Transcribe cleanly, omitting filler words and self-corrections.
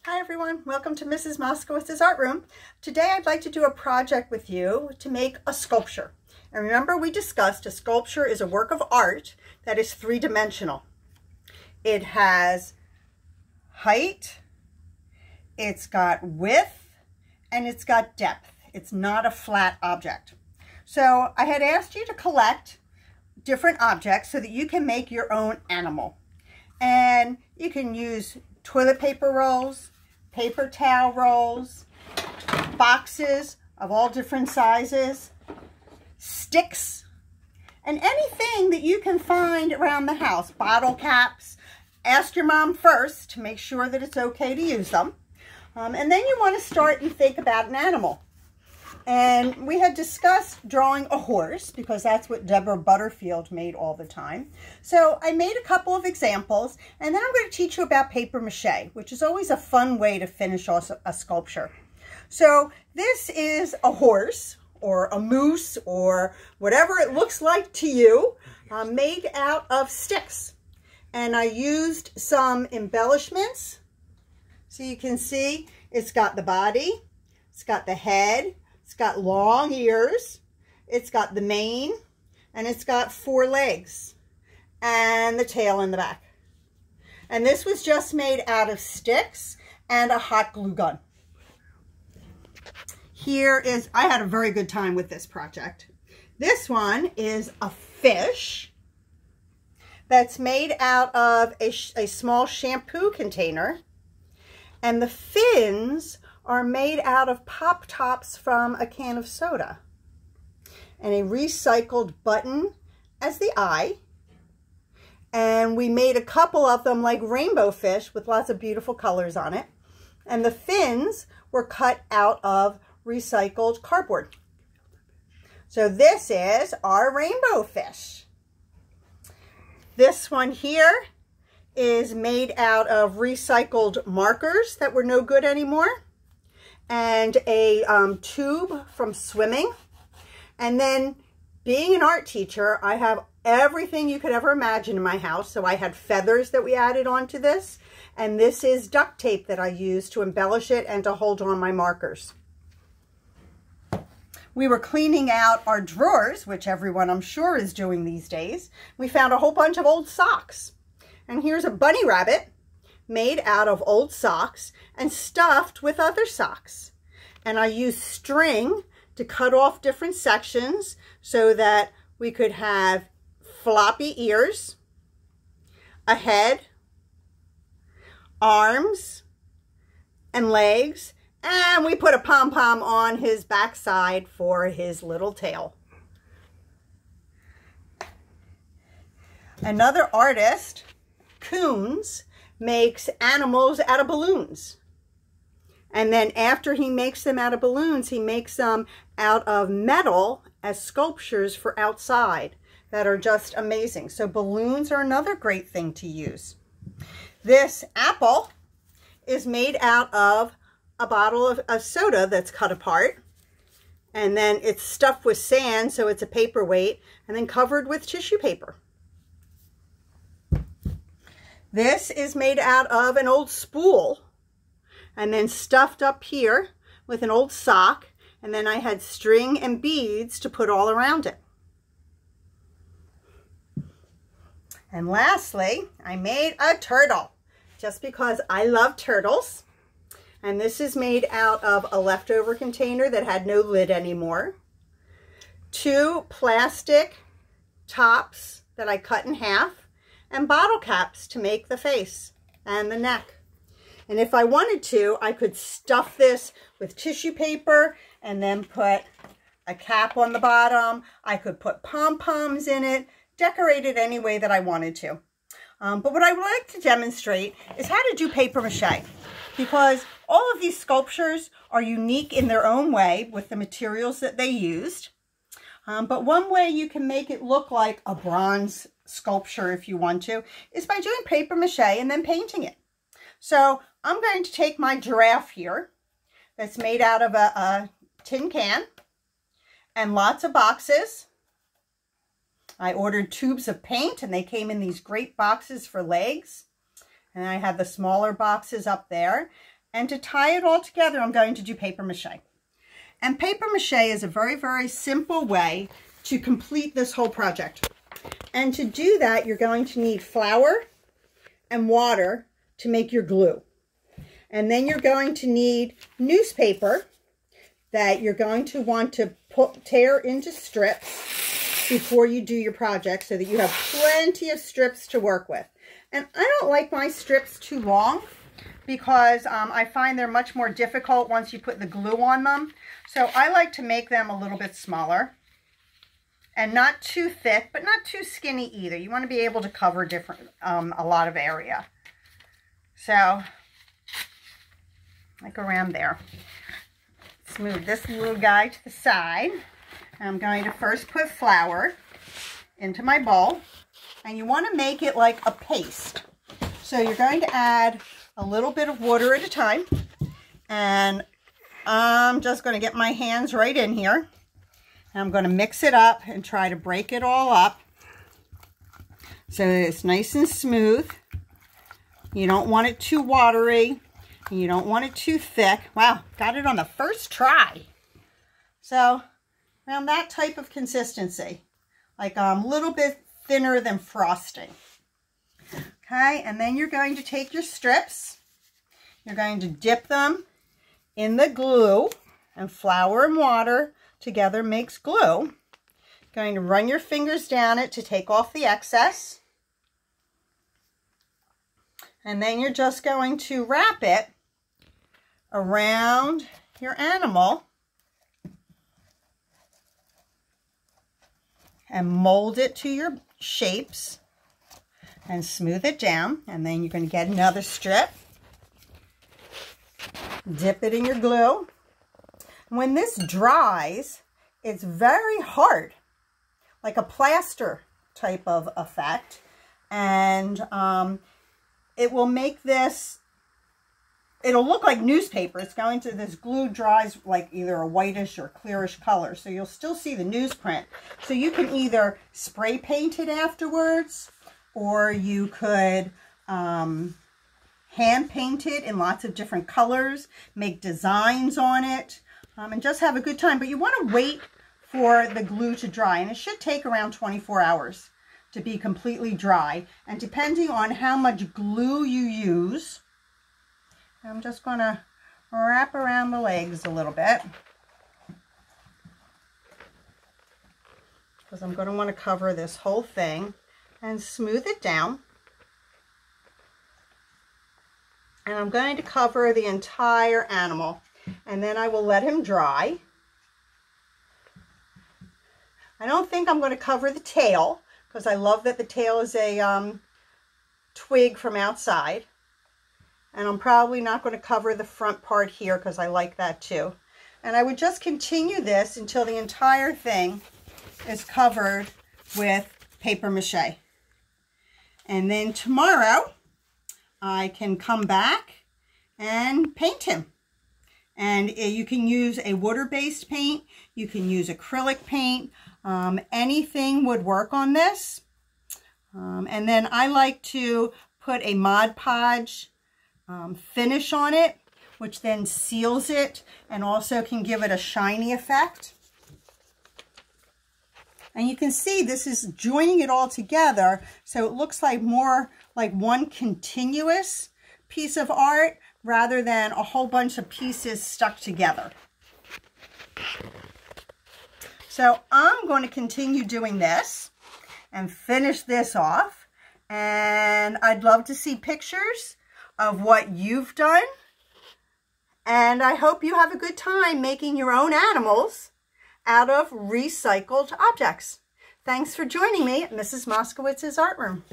Hi everyone, welcome to Mrs. Moskowitz's Art Room. Today I'd like to do a project with you to make a sculpture. And remember, we discussed a sculpture is a work of art that is three-dimensional. It has height, it's got width, and it's got depth. It's not a flat object. So I had asked you to collect different objects so that you can make your own animal. And you can use toilet paper rolls, paper towel rolls, boxes of all different sizes, sticks, and anything that you can find around the house. Bottle caps. Ask your mom first to make sure that it's okay to use them. And then you want to start and think about an animal. And we had discussed drawing a horse because that's what Deborah Butterfield made all the time. So I made a couple of examples, and then I'm going to teach you about paper mache, which is always a fun way to finish off a sculpture. So this is a horse or a moose or whatever it looks like to you, made out of sticks. And I used some embellishments. So you can see it's got the body, it's got the head, it's got long ears, it's got the mane, and it's got 4 legs and the tail in the back. And this was just made out of sticks and a hot glue gun. Here is, I had a very good time with this project. This one is a fish that's made out of a small shampoo container, and the fins are made out of pop tops from a can of soda, and a recycled button as the eye. And we made a couple of them like rainbow fish with lots of beautiful colors on it, and the fins were cut out of recycled cardboard. So this is our rainbow fish. This one here is made out of recycled markers that were no good anymore, and a tube from swimming. And then, being an art teacher, I have everything you could ever imagine in my house. So I had feathers that we added onto this, and this is duct tape that I used to embellish it and to hold on my markers. We were cleaning out our drawers, which everyone I'm sure is doing these days. We found a whole bunch of old socks. And here's a bunny rabbit made out of old socks and stuffed with other socks. And I used string to cut off different sections so that we could have floppy ears, a head, arms, and legs. And we put a pom-pom on his backside for his little tail. Another artist, Coons, makes animals out of balloons. And then after he makes them out of balloons, he makes them out of metal as sculptures for outside that are just amazing. So balloons are another great thing to use. This apple is made out of a bottle of soda that's cut apart, and then it's stuffed with sand, so it's a paperweight, and then covered with tissue paper. This is made out of an old spool, and then stuffed up here with an old sock, and then I had string and beads to put all around it. And lastly, I made a turtle, just because I love turtles. And this is made out of a leftover container that had no lid anymore. 2 plastic tops that I cut in half, and bottle caps to make the face and the neck. And if I wanted to, I could stuff this with tissue paper and then put a cap on the bottom. I could put pom-poms in it, decorate it any way that I wanted to. But what I would like to demonstrate is how to do paper mache, because all of these sculptures are unique in their own way with the materials that they used. But one way you can make it look like a bronze sculpture, if you want to, is by doing paper mache and then painting it. So I'm going to take my giraffe here that's made out of a tin can and lots of boxes. I ordered tubes of paint, and they came in these great boxes for legs. And I had the smaller boxes up there. And to tie it all together, I'm going to do paper mache. And paper mache is a very, very simple way to complete this whole project. And to do that, you're going to need flour and water to make your glue. And then you're going to need newspaper that you're going to want to tear into strips before you do your project so that you have plenty of strips to work with. And I don't like my strips too long because I find they're much more difficult once you put the glue on them. So I like to make them a little bit smaller and not too thick, but not too skinny either. You want to be able to cover a lot of area. So, like around there. Let's move this little guy to the side. I'm going to first put flour into my bowl. And you want to make it like a paste. So you're going to add a little bit of water at a time. And I'm just going to get my hands right in here. And I'm going to mix it up and try to break it all up so that it's nice and smooth. You don't want it too watery. And you don't want it too thick. Wow, got it on the first try. So around that type of consistency. Like a little bit thinner than frosting. Okay, and then you're going to take your strips. You're going to dip them in the glue, and flour and water together makes glue. Going to run your fingers down it to take off the excess. And then you're just going to wrap it around your animal and mold it to your shapes and smooth it down. And then you're going to get another strip, dip it in your glue. When this dries, it's very hard, like a plaster type of effect, and it will make this, it'll look like newspaper. It's going to, this glue dries like either a whitish or clearish color, so you'll still see the newsprint. So you can either spray paint it afterwards, or you could hand paint it in lots of different colors, make designs on it, and just have a good time. But you want to wait for the glue to dry, and it should take around 24 hours to be completely dry. And depending on how much glue you use, I'm just going to wrap around the legs a little bit, because I'm going to want to cover this whole thing and smooth it down. And I'm going to cover the entire animal, and then I will let him dry. I don't think I'm going to cover the tail, because I love that the tail is a twig from outside. And I'm probably not going to cover the front part here, because I like that too. And I would just continue this until the entire thing is covered with paper mache. And then tomorrow I can come back and paint him. And you can use a water-based paint. You can use acrylic paint. Anything would work on this. And then I like to put a Mod Podge finish on it, which then seals it and also can give it a shiny effect. And you can see this is joining it all together, so it looks like more like one continuous piece of art rather than a whole bunch of pieces stuck together. So I'm going to continue doing this and finish this off, and I'd love to see pictures of what you've done, and I hope you have a good time making your own animals out of recycled objects. Thanks for joining me at Mrs. Moskowitz's Art Room.